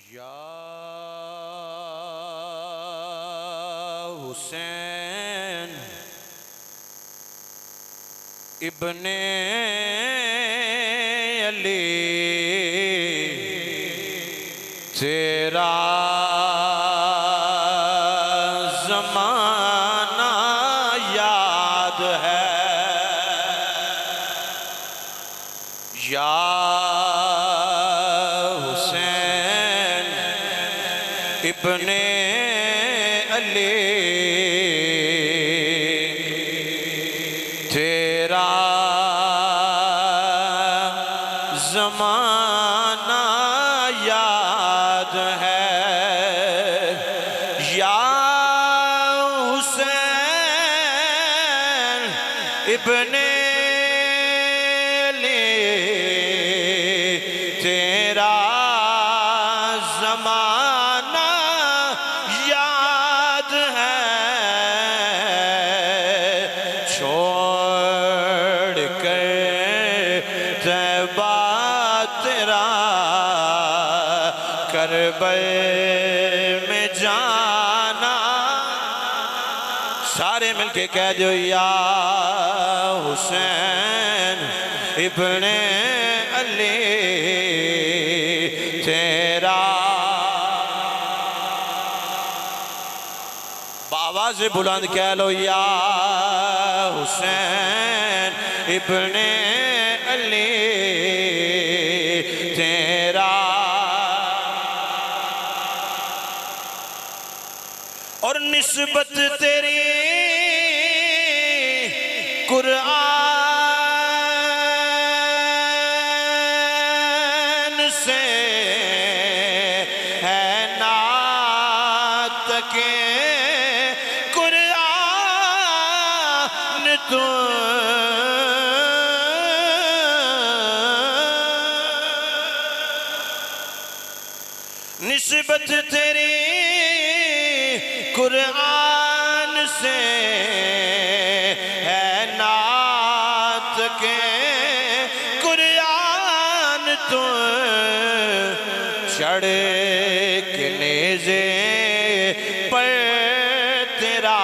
یا حسین ابن علی تیرا زمانہ یاد ہے یا حسین ابن علی تیرا زمانہ یاد ہے یا حسین ابن علی تیرا زمانہ یاد ہے چھوڑ کر طیبہ تیرا کربل میں جانا سارے مل کے کہہ دو یا حسین ابن علی تیرا بآواز بلند کہہ لو یا حسین ابن علی تیرا اور نسبت تیری قرآن سے ہے نعت کے قرآن تو نسبت تیری قرآن سے ہے نعت کے قرآن تو چڑھ کے نیزے پر تیرا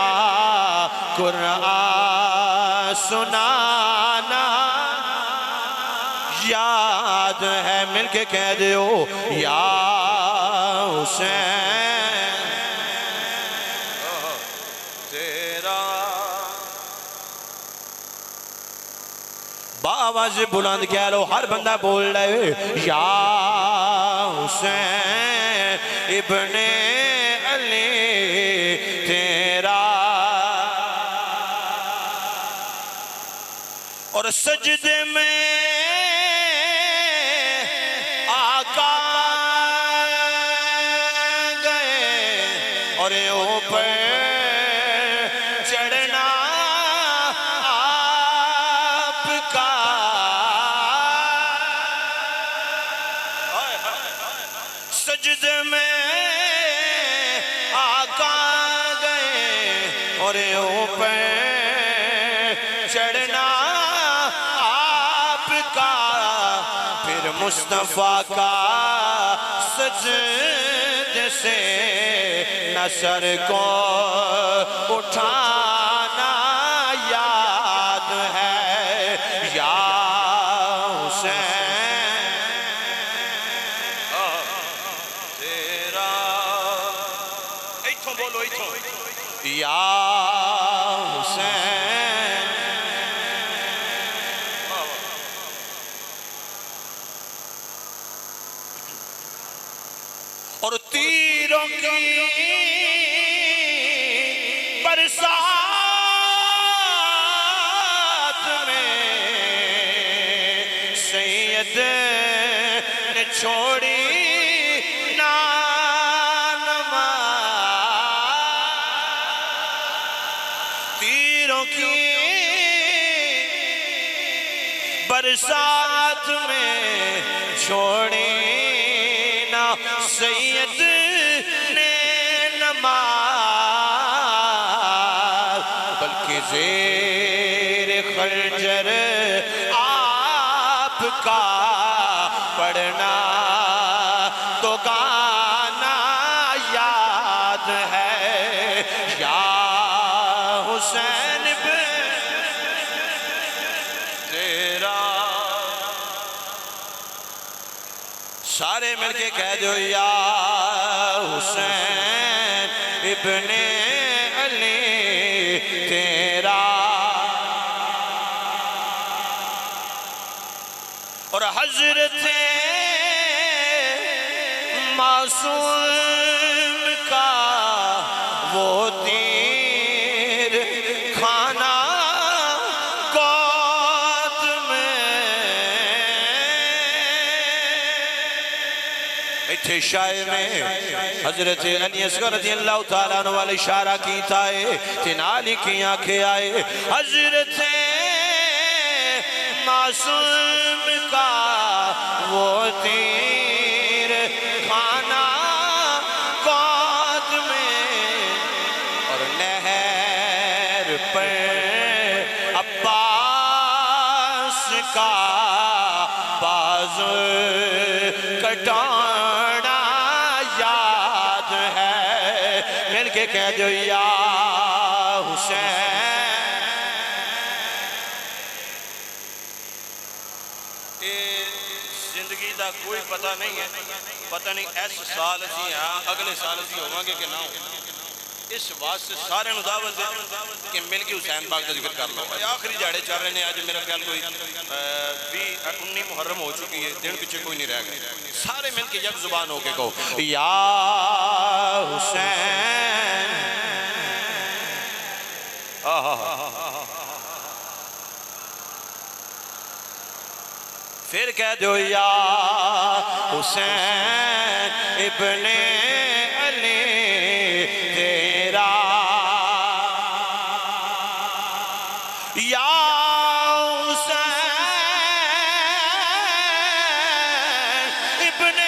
قرآن سنانا یاد ہے مل کے کہہ دو یا حسین تیرا بآواز بلند کہہ لو ہر بندہ بول رہے یا حسین ابن علی تیرا اور سجدے میں آقا اور اوپر چڑھنا آپ کا سجدے میں آقا گئے اور اوپر چڑھنا آپ کا پھر مصطفیٰ کا سجدے سے نصر کو اٹھانا یاد ہے یا حسین تیرا ایتھوں بولو ایتھوں یا حسین اور تیروں کی برسات میں سید نے چھوڑی نماز تیروں کی برسات میں چھوڑی نا سید نے نماز بلکہ زیر خنجر آپ کا پڑھنا تو گانا سارے مل کے کہہ دو یا حسین ابن علی تیرا اور حضرت معصوم کا وہ تیر کھانا گود میں اتھے شاعر نے حضرت علی اصغر رضی اللہ تعالیٰ عنہ والے اشارہ کیتا ہے تنالی کی آنکھیں آئے حضرت معصوم کا وہ تیر کھانا گود میں اور نہر پر عباس کا بازو کٹانا یاد ہے مل کے کہہ دو یا حسین زندگی دا کوئی پتہ نہیں ہے پتہ نہیں ایس سال اسی ہاں اگلے سال اسی ہوگا کہ نہ ہو اس واسطے سارے نو دعوت دے کہ مل کے حسین پاک کا ذکر کر لو آخری جاڑے چاہ رہے ہیں آج میرا خیال کوئی 19 محرم ہو چکی ہے دن پیچھے کوئی نہیں رہ گیا سارے مل کے یک زبان ہو کے کہو یا حسین پھر کہہ دو یا حسین ابن علی تیرا یا حسین ابن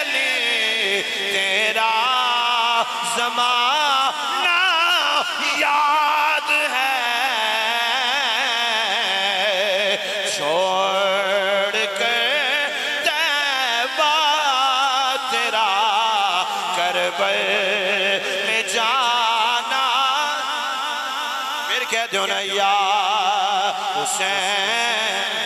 علی تیرا زمانہ یاد ہے چھوڑ کر طیبہ تیرا کربل میں جانا پھر کہہ دو نا یا حسین